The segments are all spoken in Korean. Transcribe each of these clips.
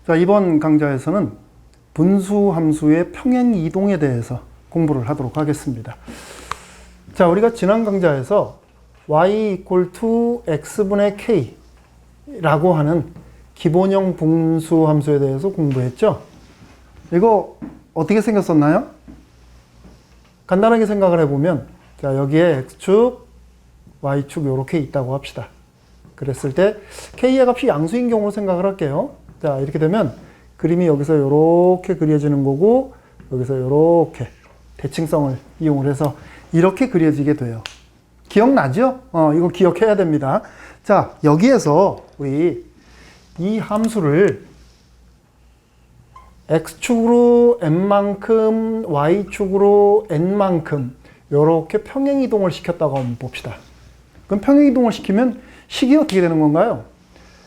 자, 이번 강좌에서는 분수 함수의 평행 이동에 대해서 공부를 하도록 하겠습니다. 자, 우리가 지난 강좌에서 y = x분의 k 라고 하는 기본형 분수 함수에 대해서 공부했죠. 이거 어떻게 생겼었나요? 간단하게 생각을 해보면, 자, 여기에 x축, y축 이렇게 있다고 합시다. 그랬을 때 k의 값이 양수인 경우로 생각을 할게요. 자, 이렇게 되면 그림이 여기서 이렇게 그려지는 거고, 여기서 이렇게 대칭성을 이용을 해서 이렇게 그려지게 돼요. 기억나죠? 이거 기억해야 됩니다. 자, 여기에서 우리 이 함수를 x축으로 n만큼, y축으로 n만큼 이렇게 평행 이동을 시켰다고 한번 봅시다. 그럼 평행 이동을 시키면 식이 어떻게 되는 건가요?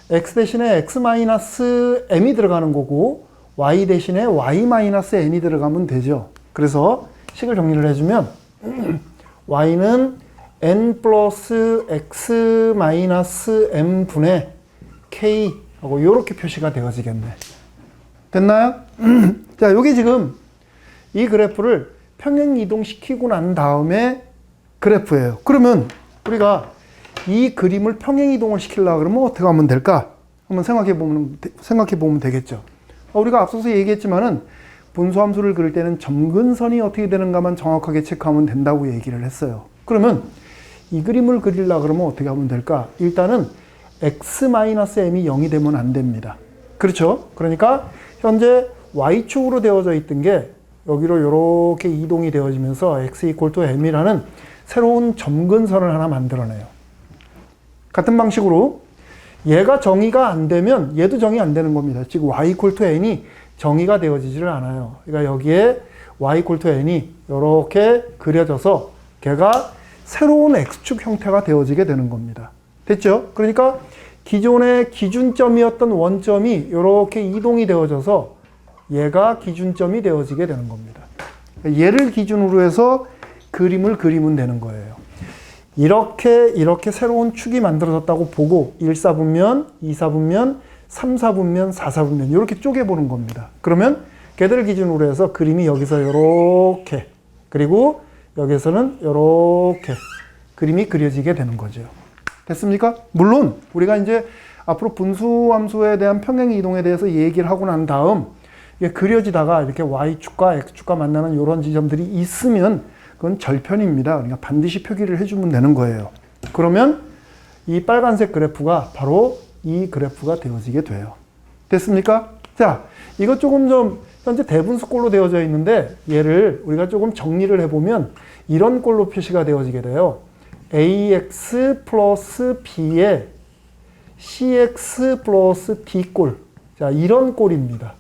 x 대신에 x-m이 들어가는 거고 y 대신에 y-n이 들어가면 되죠. 그래서 식을 정리를 해주면 y는 n 플러스 x-m 분의 k 하고 이렇게 표시가 되어지겠네. 됐나요? 자, 요게 지금 이 그래프를 평행 이동시키고 난 다음에 그래프예요. 그러면 우리가 이 그림을 평행 이동을 시키려고 그러면 어떻게 하면 될까? 한번 생각해 보면 되겠죠. 우리가 앞서서 얘기했지만은 분수함수를 그릴 때는 점근선이 어떻게 되는가만 정확하게 체크하면 된다고 얘기를 했어요. 그러면 이 그림을 그리려고 그러면 어떻게 하면 될까? 일단은 x-m이 0이 되면 안 됩니다. 그렇죠? 그러니까 현재 y축으로 되어져 있던 게 여기로 이렇게 이동이 되어지면서 x = m이라는 새로운 점근선을 하나 만들어내요. 같은 방식으로 얘가 정의가 안 되면 얘도 정의 안 되는 겁니다. 즉 y = n이 정의가 되어지지를 않아요. 그러니까 여기에 y = n이 이렇게 그려져서 걔가 새로운 x축 형태가 되어지게 되는 겁니다. 됐죠? 그러니까 기존의 기준점이었던 원점이 이렇게 이동이 되어져서 얘가 기준점이 되어지게 되는 겁니다. 얘를 기준으로 해서 그림을 그리면 되는 거예요. 이렇게 새로운 축이 만들어졌다고 보고 1사분면, 2사분면, 3사분면, 4사분면 이렇게 쪼개보는 겁니다. 그러면 걔들을 기준으로 해서 그림이 여기서 이렇게, 그리고 여기서는 이렇게 그림이 그려지게 되는 거죠. 됐습니까? 물론 우리가 이제 앞으로 분수함수에 대한 평행 이동에 대해서 얘기를 하고 난 다음 이게 그려지다가 이렇게 y축과 x축과 만나는 이런 지점들이 있으면 그건 절편입니다. 그러니까 반드시 표기를 해주면 되는 거예요. 그러면 이 빨간색 그래프가 바로 이 그래프가 되어지게 돼요. 됐습니까? 자, 이거 조금 좀 현재 대분수꼴로 되어져 있는데 얘를 우리가 조금 정리를 해보면 이런 꼴로 표시가 되어지게 돼요. ax 플러스 b에 cx 플러스 d꼴. 자, 이런 꼴입니다.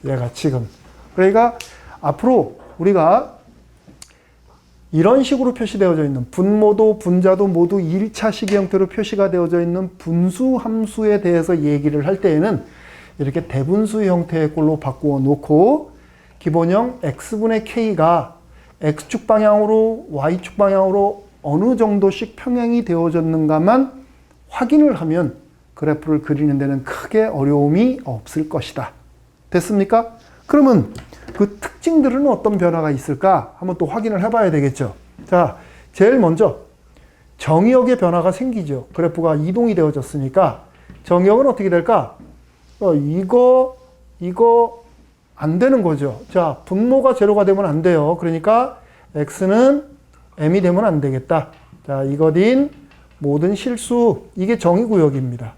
얘가 지금. 그러니까 앞으로 우리가 이런 식으로 표시되어져 있는 분모도 분자도 모두 1차 시기 형태로 표시가 되어져 있는 분수 함수에 대해서 얘기를 할 때에는 이렇게 대분수 형태의 꼴로 바꾸어 놓고 기본형 x분의 k가 x축 방향으로 y축 방향으로 어느 정도씩 평행이 되어졌는가만 확인을 하면 그래프를 그리는 데는 크게 어려움이 없을 것이다. 됐습니까? 그러면 그 특징들은 어떤 변화가 있을까? 한번 또 확인을 해봐야 되겠죠. 자, 제일 먼저 정의역의 변화가 생기죠. 그래프가 이동이 되어졌으니까 정의역은 어떻게 될까? 이거 안 되는 거죠. 자, 분모가 제로가 되면 안 돼요. 그러니까 x는 m이 되면 안 되겠다. 자, 이것인 모든 실수, 이게 정의구역입니다.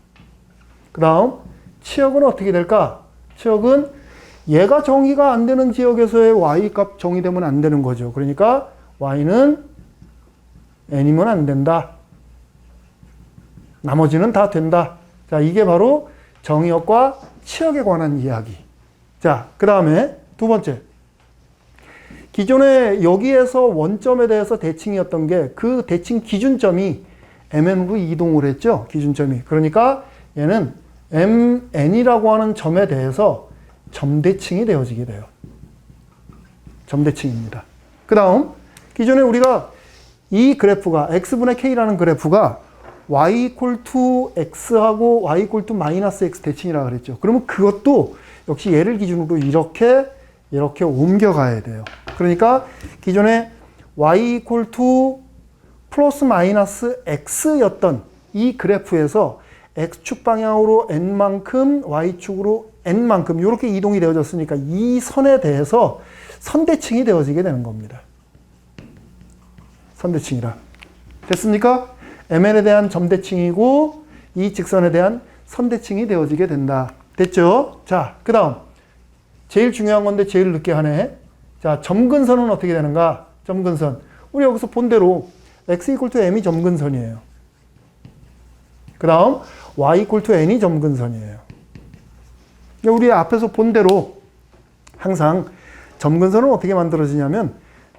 그 다음 치역은 어떻게 될까? 치역은 얘가 정의가 안 되는 지역에서의 y값 정의되면 안 되는 거죠. 그러니까 y는 n이면 안 된다. 나머지는 다 된다. 자, 이게 바로 정의역과 치역에 관한 이야기. 자, 그 다음에 두 번째. 기존에 여기에서 원점에 대해서 대칭이었던 게 그 대칭 기준점이 mn으로 이동을 했죠. 기준점이. 그러니까 얘는 mn이라고 하는 점에 대해서 점대칭이 되어지게 돼요. 점대칭입니다. 그 다음 기존에 우리가 이 그래프가 x분의 k라는 그래프가 y = x하고 y = -x 대칭이라고 그랬죠. 그러면 그것도 역시 얘를 기준으로 이렇게 옮겨가야 돼요. 그러니까 기존에 y equal to 플러스 마이너스 x였던 이 그래프에서 x축 방향으로 n만큼 y축으로 n만큼 이렇게 이동이 되어졌으니까 이 선에 대해서 선대칭이 되어지게 되는 겁니다. 선대칭이라. 됐습니까? mn에 대한 점대칭이고 이 직선에 대한 선대칭이 되어지게 된다. 됐죠? 자, 그 다음 제일 중요한 건데 제일 늦게 하네. 자, 점근선은 어떻게 되는가? 점근선. 우리 여기서 본 대로 x equal to m이 점근선이에요. 그 다음 y equal to n이 점근선이에요. 우리 앞에서 본 대로 항상 점근선은 어떻게 만들어지냐면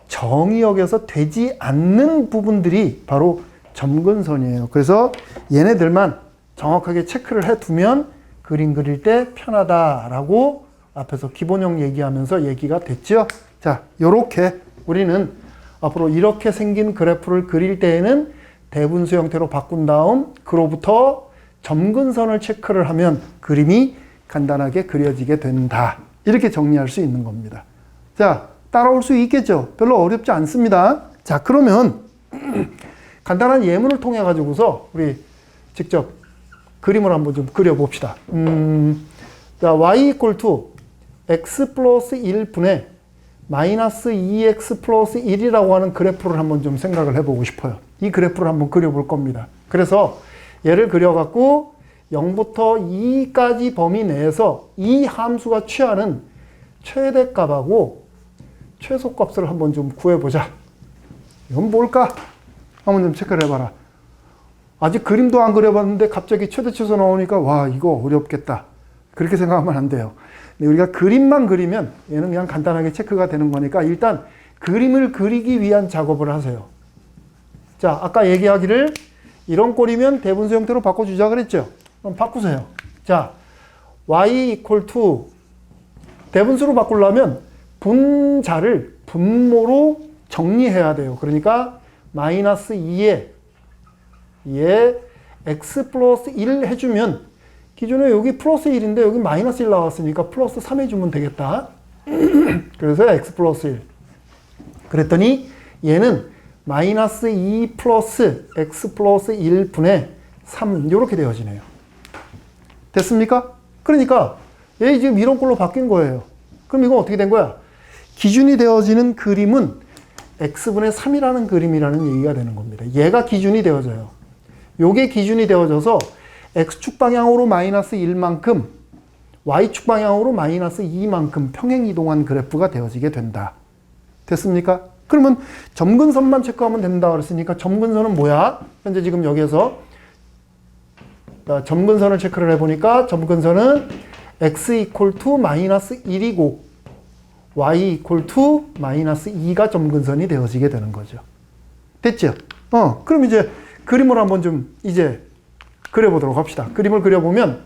정의역에서 되지 않는 부분들이 바로 점근선이에요. 그래서 얘네들만 정확하게 체크를 해두면 그림 그릴 때 편하다라고 앞에서 기본형 얘기하면서 얘기가 됐죠. 자, 요렇게 우리는 앞으로 이렇게 생긴 그래프를 그릴 때에는 대분수 형태로 바꾼 다음 그로부터 점근선을 체크를 하면 그림이 간단하게 그려지게 된다. 이렇게 정리할 수 있는 겁니다. 자, 따라올 수 있겠죠? 별로 어렵지 않습니다. 자, 그러면 간단한 예문을 통해 가지고서 우리 직접 그림을 한번 좀 그려봅시다. 자, y equal to x 플러스 1분의 마이너스 2x 플러스 1이라고 하는 그래프를 한번 좀 생각을 해보고 싶어요. 이 그래프를 한번 그려볼 겁니다. 그래서 얘를 그려갖고 0부터 2까지 범위 내에서 이 함수가 취하는 최대값하고 최소값을 한번 좀 구해보자. 이건 뭘까? 한번 좀 체크를 해봐라. 아직 그림도 안 그려봤는데 갑자기 최대 최소 나오니까 와, 이거 어렵겠다. 그렇게 생각하면 안 돼요. 근데 우리가 그림만 그리면 얘는 그냥 간단하게 체크가 되는 거니까 일단 그림을 그리기 위한 작업을 하세요. 자, 아까 얘기하기를 이런 꼴이면 대분수 형태로 바꿔주자 그랬죠? 그럼 바꾸세요. 자, y equal to 대분수로 바꾸려면 분자를 분모로 정리해야 돼요. 그러니까 마이너스 2에 x 플러스 1 해주면 기존에 여기 플러스 1인데 여기 마이너스 1 나왔으니까 플러스 3 해주면 되겠다. 그래서 x 플러스 1. 그랬더니 얘는 마이너스 2 플러스 x 플러스 1분의 3 이렇게 되어지네요. 됐습니까? 그러니까 얘 지금 이런 꼴로 바뀐 거예요. 그럼 이건 어떻게 된 거야? 기준이 되어지는 그림은 x분의 3이라는 그림이라는 얘기가 되는 겁니다. 얘가 기준이 되어져요. 요게 기준이 되어져서 x축 방향으로 마이너스 1만큼 y축 방향으로 마이너스 2만큼 평행이동한 그래프가 되어지게 된다. 됐습니까? 그러면 점근선만 체크하면 된다 그랬으니까 점근선은 뭐야? 현재 지금 여기에서 점근선을 체크를 해보니까 점근선은 x equal to 마이너스 1이고 y equal to 마이너스 2가 점근선이 되어지게 되는 거죠. 됐죠? 그럼 이제 그림을 한번 좀 이제 그려보도록 합시다. 그림을 그려보면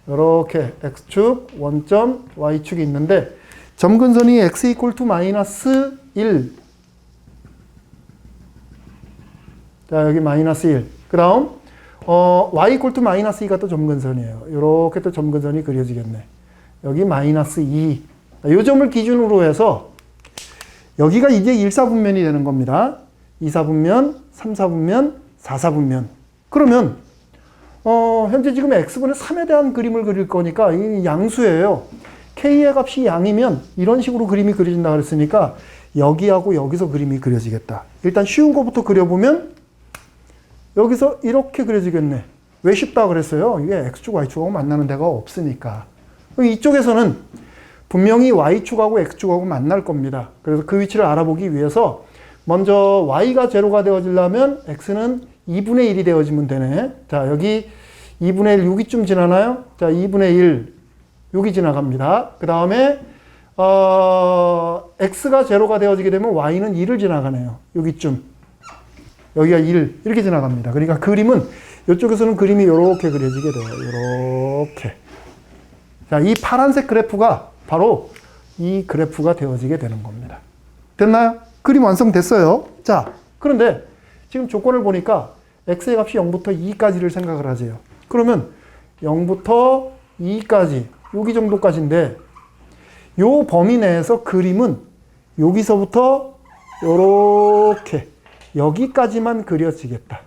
이렇게 x축, 원점, y축이 있는데 점근선이 x equal to 마이너스 1. 자, 여기 마이너스 1. 그 다음 y equal to 마이너스 2가 또 점근선이에요. 이렇게 또 점근선이 그려지겠네. 여기 마이너스 2. 이 점을 기준으로 해서 여기가 이제 1사분면이 되는 겁니다. 2사분면, 3사분면, 4사분면. 그러면 현재 지금 x분의 3에 대한 그림을 그릴 거니까 이 양수예요. k의 값이 양이면 이런 식으로 그림이 그려진다 그랬으니까 여기하고 여기서 그림이 그려지겠다. 일단 쉬운 거부터 그려보면 여기서 이렇게 그려지겠네. 왜 쉽다 그랬어요? 이게 x축, y축하고 만나는 데가 없으니까. 이쪽에서는 분명히 y축하고 x축하고 만날 겁니다. 그래서 그 위치를 알아보기 위해서 먼저 y가 제로가 되어지려면 x는 2분의 1이 되어지면 되네. 자, 여기 2분의 1 여기쯤 지나나요? 자, 2분의 1 여기 지나갑니다. 그 다음에 x가 제로가 되어지게 되면 y는 2를 지나가네요. 여기쯤. 여기가 1 이렇게 지나갑니다. 그러니까 그림은 이쪽에서는 그림이 이렇게 그려지게 돼요. 이렇게. 자, 이 파란색 그래프가 바로 이 그래프가 되어지게 되는 겁니다. 됐나요? 그림 완성됐어요. 자, 그런데 지금 조건을 보니까 x의 값이 0부터 2까지를 생각을 하세요. 그러면 0부터 2까지 여기 정도까지인데 요 범위 내에서 그림은 여기서부터 요렇게 여기까지만 그려지겠다.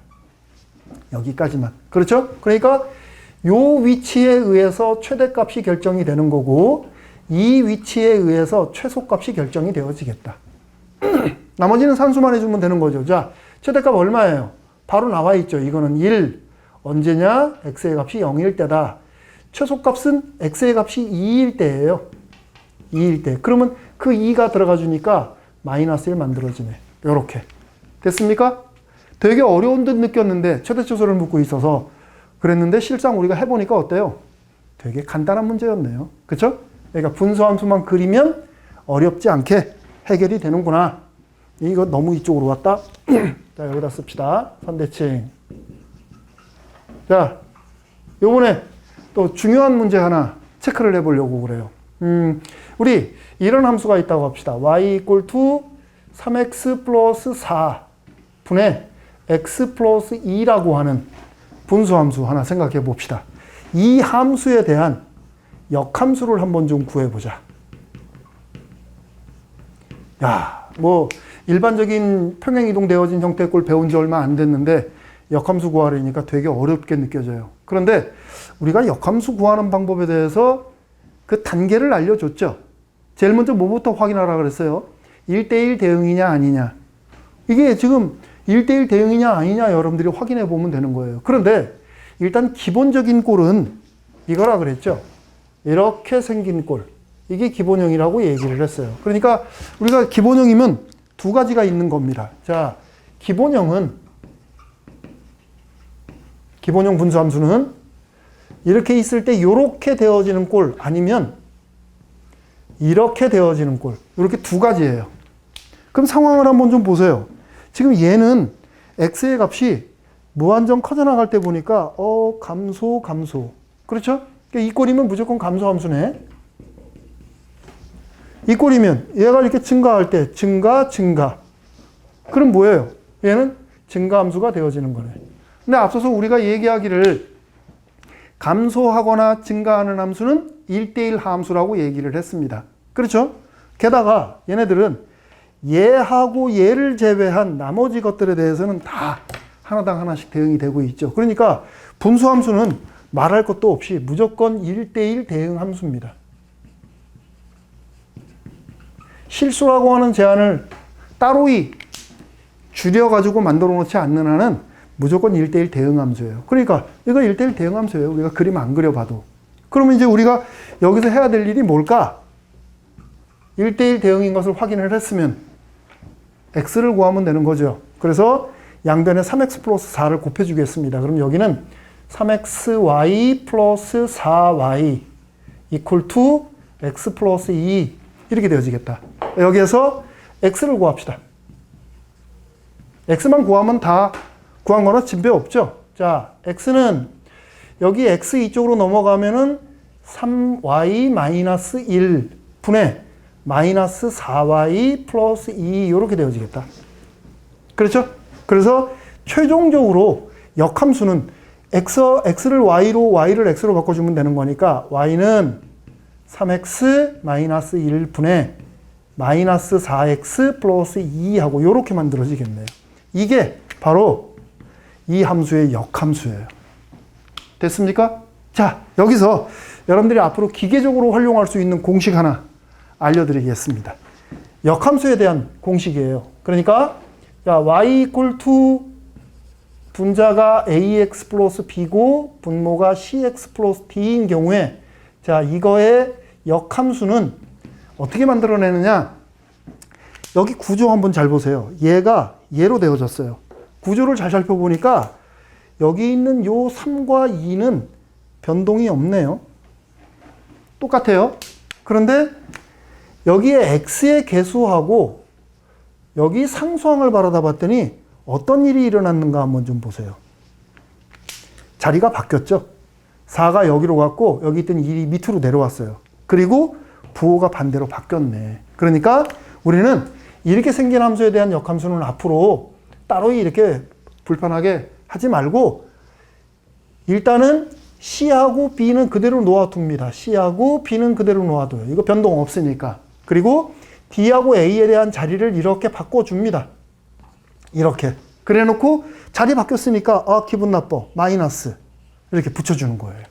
여기까지만. 그렇죠? 그러니까 요 위치에 의해서 최대값이 결정이 되는 거고 이 위치에 의해서 최소값이 결정이 되어지겠다. 나머지는 산수만 해주면 되는 거죠. 자, 최대값 얼마예요? 바로 나와 있죠. 이거는 1. 언제냐? x의 값이 0일 때다. 최소값은 x의 값이 2일 때예요. 2일 때. 그러면 그 2가 들어가 주니까 마이너스 1 만들어지네. 요렇게. 됐습니까? 되게 어려운 듯 느꼈는데 최대초소를 묻고 있어서 그랬는데 실상 우리가 해보니까 어때요? 되게 간단한 문제였네요. 그쵸? 그러니까 분수함수만 그리면 어렵지 않게 해결이 되는구나. 이거 너무 이쪽으로 왔다. 자, 여기다 씁시다. 선대칭. 자, 요번에 또 중요한 문제 하나 체크를 해보려고 그래요. 우리 이런 함수가 있다고 합시다. y equal to 3x 플러스 4 분의 x 플러스 2라고 하는 분수함수 하나 생각해 봅시다. 이 함수에 대한 역함수를 한번 좀 구해보자. 야, 뭐 일반적인 평행이동되어진 형태의 꼴 배운 지 얼마 안 됐는데 역함수 구하려니까 되게 어렵게 느껴져요. 그런데 우리가 역함수 구하는 방법에 대해서 그 단계를 알려줬죠. 제일 먼저 뭐부터 확인하라 그랬어요? 1대1 대응이냐 아니냐. 이게 지금 1대1 대응이냐 아니냐 여러분들이 확인해 보면 되는 거예요. 그런데 일단 기본적인 꼴은 이거라 그랬죠. 이렇게 생긴 꼴. 이게 기본형이라고 얘기를 했어요. 그러니까 우리가 기본형이면 두 가지가 있는 겁니다. 자, 기본형 분수함수는 이렇게 있을 때 이렇게 되어지는 꼴 아니면 이렇게 되어지는 꼴. 이렇게 두 가지예요. 그럼 상황을 한번 좀 보세요. 지금 얘는 x의 값이 무한정 커져나갈 때 보니까 감소. 그렇죠? 그러니까 이 꼴이면 무조건 감소함수네. 이 꼴이면 얘가 이렇게 증가할 때 증가. 그럼 뭐예요? 얘는 증가함수가 되어지는 거네. 근데 앞서서 우리가 얘기하기를 감소하거나 증가하는 함수는 1대1 함수라고 얘기를 했습니다. 그렇죠? 게다가 얘네들은 얘하고 얘를 제외한 나머지 것들에 대해서는 다 하나당 하나씩 대응이 되고 있죠. 그러니까 분수함수는 말할 것도 없이 무조건 1대1 대응 함수입니다. 실수라고 하는 제한을 따로이 줄여가지고 만들어 놓지 않는 한은 무조건 1대1 대응 함수예요. 그러니까 이거 1대1 대응 함수예요. 우리가 그림 안 그려봐도. 그러면 이제 우리가 여기서 해야 될 일이 뭘까? 1대1 대응인 것을 확인을 했으면 x를 구하면 되는 거죠. 그래서 양변에 3x 플러스 4를 곱해주겠습니다. 그럼 여기는 3xy 플러스 4y equal to x 플러스 2 이렇게 되어지겠다. 여기에서 x를 구합시다. x만 구하면 다 구한 거나 진배 없죠. 자, x는 여기 x 이쪽으로 넘어가면은 3y-1 분의 마이너스 4y 플러스 2 이렇게 되어지겠다. 그렇죠? 그래서 최종적으로 역함수는 x를 y로 y를 x로 바꿔주면 되는 거니까 y는 3x 마이너스 1 분의 마이너스 4x 플러스 2하고 이렇게 만들어지겠네요. 이게 바로 이 함수의 역함수예요. 됐습니까? 자, 여기서 여러분들이 앞으로 기계적으로 활용할 수 있는 공식 하나 알려드리겠습니다. 역함수에 대한 공식이에요. 그러니까 자, y equal to 분자가 ax 플러스 b고 분모가 cx 플러스 d인 경우에 자, 이거의 역함수는 어떻게 만들어내느냐? 여기 구조 한번 잘 보세요. 얘가 얘로 되어졌어요. 구조를 잘 살펴보니까 여기 있는 요 3과 2는 변동이 없네요. 똑같아요. 그런데 여기에 x의 개수하고 여기 상수항을 바라다 봤더니 어떤 일이 일어났는가 한번 좀 보세요. 자리가 바뀌었죠. 4가 여기로 갔고 여기 있던 1이 밑으로 내려왔어요. 그리고 부호가 반대로 바뀌었네. 그러니까 우리는 이렇게 생긴 함수에 대한 역함수는 앞으로 따로 이렇게 불편하게 하지 말고 일단은 C하고 B는 그대로 놓아둡니다. C하고 B는 그대로 놓아둬요. 이거 변동 없으니까. 그리고 D하고 A에 대한 자리를 이렇게 바꿔줍니다. 이렇게. 그래 놓고 자리 바뀌었으니까 아 기분 나빠. 마이너스. 이렇게 붙여주는 거예요.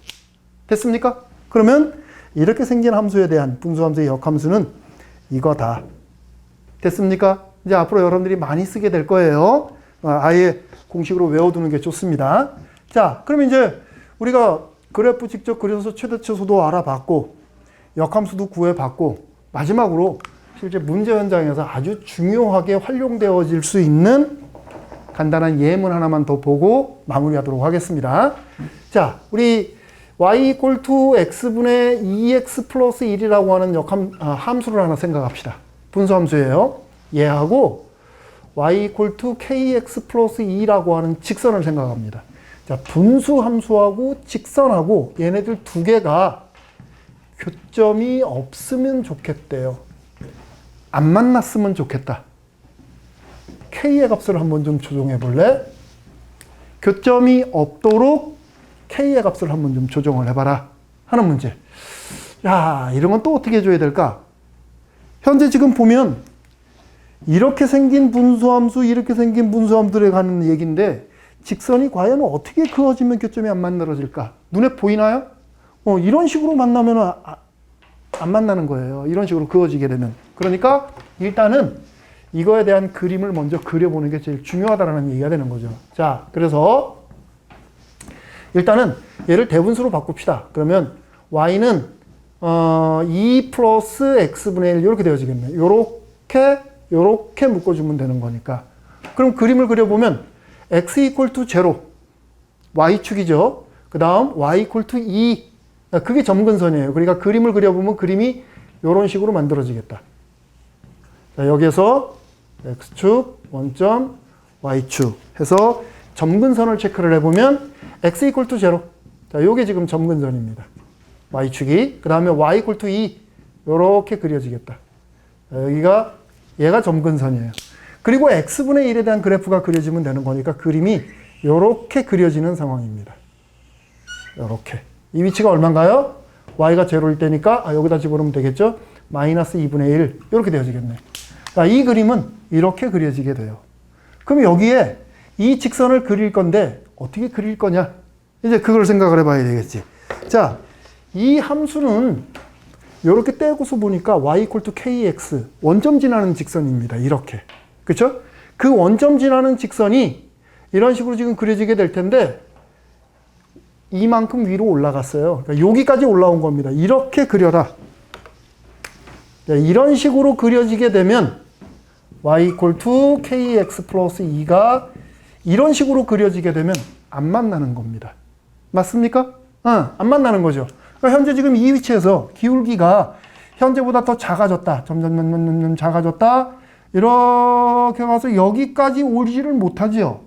됐습니까? 그러면 이렇게 생긴 함수에 대한 분수함수의 역함수는 이거다. 됐습니까? 이제 앞으로 여러분들이 많이 쓰게 될 거예요. 아예 공식으로 외워두는 게 좋습니다. 자, 그럼 이제 우리가 그래프 직접 그려서 최대치수도 알아봤고 역함수도 구해봤고 마지막으로 실제 문제 현장에서 아주 중요하게 활용되어질 수 있는 간단한 예문 하나만 더 보고 마무리하도록 하겠습니다. 자, 우리 y = x분의 2x 플러스 1이라고 하는 함수를 하나 생각합시다. 분수함수예요. 얘하고 y = kx 플러스 2라고 하는 직선을 생각합니다. 자, 분수함수하고 직선하고 얘네들 두 개가 교점이 없으면 좋겠대요. 안 만났으면 좋겠다. k의 값을 한번 좀 조정해 볼래? 교점이 없도록 k의 값을 한번 좀 조정을 해봐라 하는 문제. 야, 이런 건 또 어떻게 해줘야 될까? 현재 지금 보면 이렇게 생긴 분수함수, 이렇게 생긴 분수함들에 가는 얘기인데 직선이 과연 어떻게 그어지면 교점이 안 만들어질까? 눈에 보이나요? 이런 식으로 만나면 안 만나는 거예요. 이런 식으로 그어지게 되면. 그러니까 일단은 이거에 대한 그림을 먼저 그려보는 게 제일 중요하다는 얘기가 되는 거죠. 자, 그래서 일단은 얘를 대분수로 바꿉시다. 그러면 y는 2 플러스 x분의 1 이렇게 되어지겠네. 요렇게 묶어주면 되는 거니까. 그럼 그림을 그려보면 x = 0, y축이죠. 그 다음 y = 2, 그게 점근선이에요. 그러니까 그림을 그려보면 그림이 이런 식으로 만들어지겠다. 자, 여기에서 x축, 원점, y축 해서 점근선을 체크를 해보면 x = 0. 자, 요게 지금 점근선입니다. y축이. 그 다음에 y = 2. 요렇게 그려지겠다. 자, 여기가 얘가 점근선이에요. 그리고 x분의 1에 대한 그래프가 그려지면 되는 거니까 그림이 요렇게 그려지는 상황입니다. 요렇게. 이 위치가 얼마인가요? y가 0일 때니까 여기다 집어넣으면 되겠죠? 마이너스 2분의 1 이렇게 되어지겠네. 자, 이 그림은 이렇게 그려지게 돼요. 그럼 여기에 이 직선을 그릴 건데 어떻게 그릴 거냐? 이제 그걸 생각을 해봐야 되겠지. 자, 이 함수는 이렇게 떼고서 보니까 y = kx 원점 지나는 직선입니다. 이렇게. 그렇죠? 그 원점 지나는 직선이 이런 식으로 지금 그려지게 될 텐데 이만큼 위로 올라갔어요. 그러니까 여기까지 올라온 겁니다. 이렇게 그려라. 이런 식으로 그려지게 되면 y = kx 플러스 2가 이런 식으로 그려지게 되면 안 만나는 겁니다. 맞습니까? 안 만나는 거죠. 그러니까 현재 지금 이 위치에서 기울기가 현재보다 더 작아졌다. 점점 작아졌다. 이렇게 가서 여기까지 오지를 못하지요.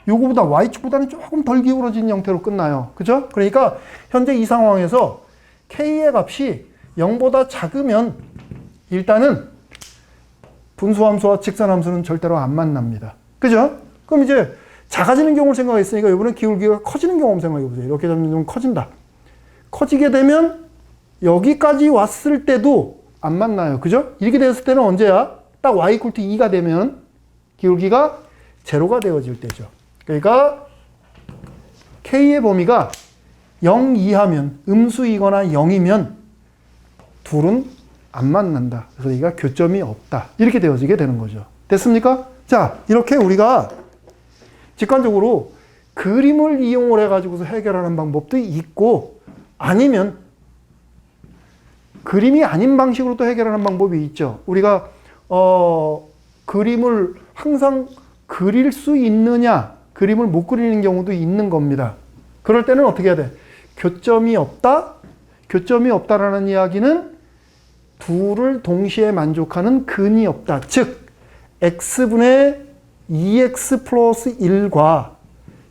요거보다 y축보다는 조금 덜 기울어진 형태로 끝나요. 그죠? 그러니까 현재 이 상황에서 k의 값이 0보다 작으면 일단은 분수함수와 직선함수는 절대로 안 만납니다. 그죠? 그럼 이제 작아지는 경우를 생각했으니까 이번엔 기울기가 커지는 경우 생각해 보세요. 이렇게 점점 커진다. 커지게 되면 여기까지 왔을 때도 안 만나요. 그죠? 이렇게 됐을 때는 언제야? 딱 y = 2가 되면 기울기가 0가 되어질 때죠. 그러니까 k의 범위가 0 이하면 음수이거나 0이면 둘은 안 만난다. 그래서 여기가 교점이 없다. 이렇게 되어지게 되는 거죠. 됐습니까? 자, 이렇게 우리가 직관적으로 그림을 이용을 해가지고서 해결하는 방법도 있고 아니면 그림이 아닌 방식으로도 해결하는 방법이 있죠. 우리가 그림을 항상 그릴 수 있느냐, 그림을 못 그리는 경우도 있는 겁니다. 그럴 때는 어떻게 해야 돼? 교점이 없다? 교점이 없다라는 이야기는 둘을 동시에 만족하는 근이 없다. 즉, x분의 2x 플러스 1과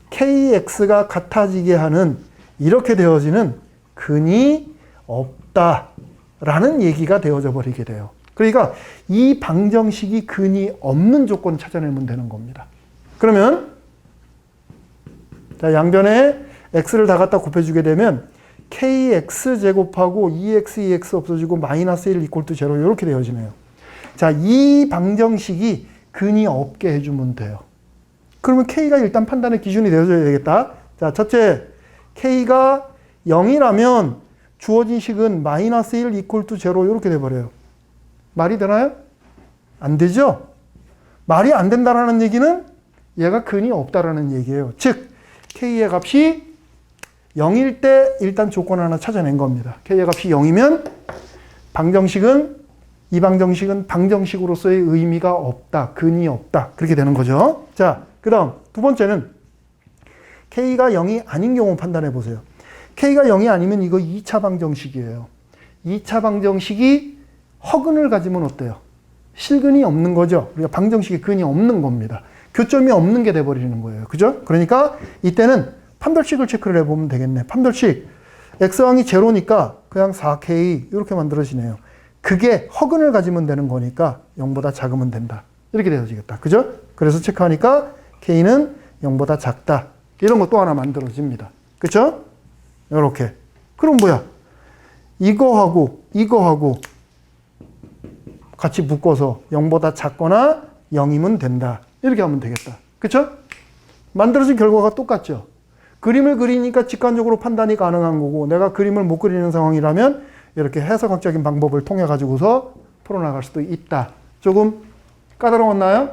kx가 같아지게 하는 이렇게 되어지는 근이 없다라는 얘기가 되어져 버리게 돼요. 그러니까 이 방정식이 근이 없는 조건 찾아내면 되는 겁니다. 그러면 자, 양변에 x를 다 갖다 곱해주게 되면 kx제곱하고 2x 없어지고 마이너스 1 이퀄 투 제로 이렇게 되어지네요. 자, 이 방정식이 근이 없게 해주면 돼요. 그러면 k가 일단 판단의 기준이 되어줘야 되겠다. 자, 첫째, k가 0이라면 주어진 식은 마이너스 1 이퀄 투 제로 이렇게 돼버려요. 말이 되나요? 안 되죠? 말이 안 된다라는 얘기는 얘가 근이 없다라는 얘기예요. 즉, k의 값이 0일 때 일단 조건 하나 찾아낸 겁니다. k의 값이 0이면 이 방정식은 방정식으로서의 의미가 없다. 근이 없다. 그렇게 되는 거죠. 자, 그 다음 두 번째는 k가 0이 아닌 경우 판단해 보세요. k가 0이 아니면 이거 2차 방정식이에요. 2차 방정식이 허근을 가지면 어때요? 실근이 없는 거죠. 우리가 방정식에 근이 없는 겁니다. 교점이 없는 게 돼버리는 거예요. 그죠? 그러니까 이때는 판별식을 체크를 해보면 되겠네. 판별식. x항이 제로니까 그냥 4k 이렇게 만들어지네요. 그게 허근을 가지면 되는 거니까 0보다 작으면 된다. 이렇게 되어지겠다. 그죠? 그래서 체크하니까 k는 0보다 작다. 이런 거 또 하나 만들어집니다. 그죠? 이렇게. 그럼 뭐야? 이거하고 같이 묶어서 0보다 작거나 0이면 된다. 이렇게 하면 되겠다. 그쵸? 만들어진 결과가 똑같죠? 그림을 그리니까 직관적으로 판단이 가능한 거고 내가 그림을 못 그리는 상황이라면 이렇게 해석학적인 방법을 통해 가지고서 풀어나갈 수도 있다. 조금 까다로웠나요?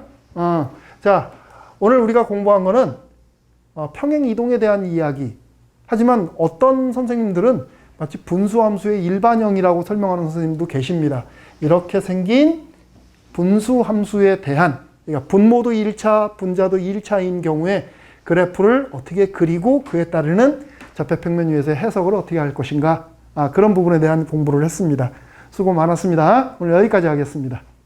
자, 오늘 우리가 공부한 거는 평행이동에 대한 이야기. 하지만 어떤 선생님들은 마치 분수함수의 일반형이라고 설명하는 선생님도 계십니다. 이렇게 생긴 분수함수에 대한, 그러니까 분모도 1차, 분자도 1차인 경우에 그래프를 어떻게 그리고 그에 따르는 좌표평면 위에서의 해석을 어떻게 할 것인가, 그런 부분에 대한 공부를 했습니다. 수고 많았습니다. 오늘 여기까지 하겠습니다.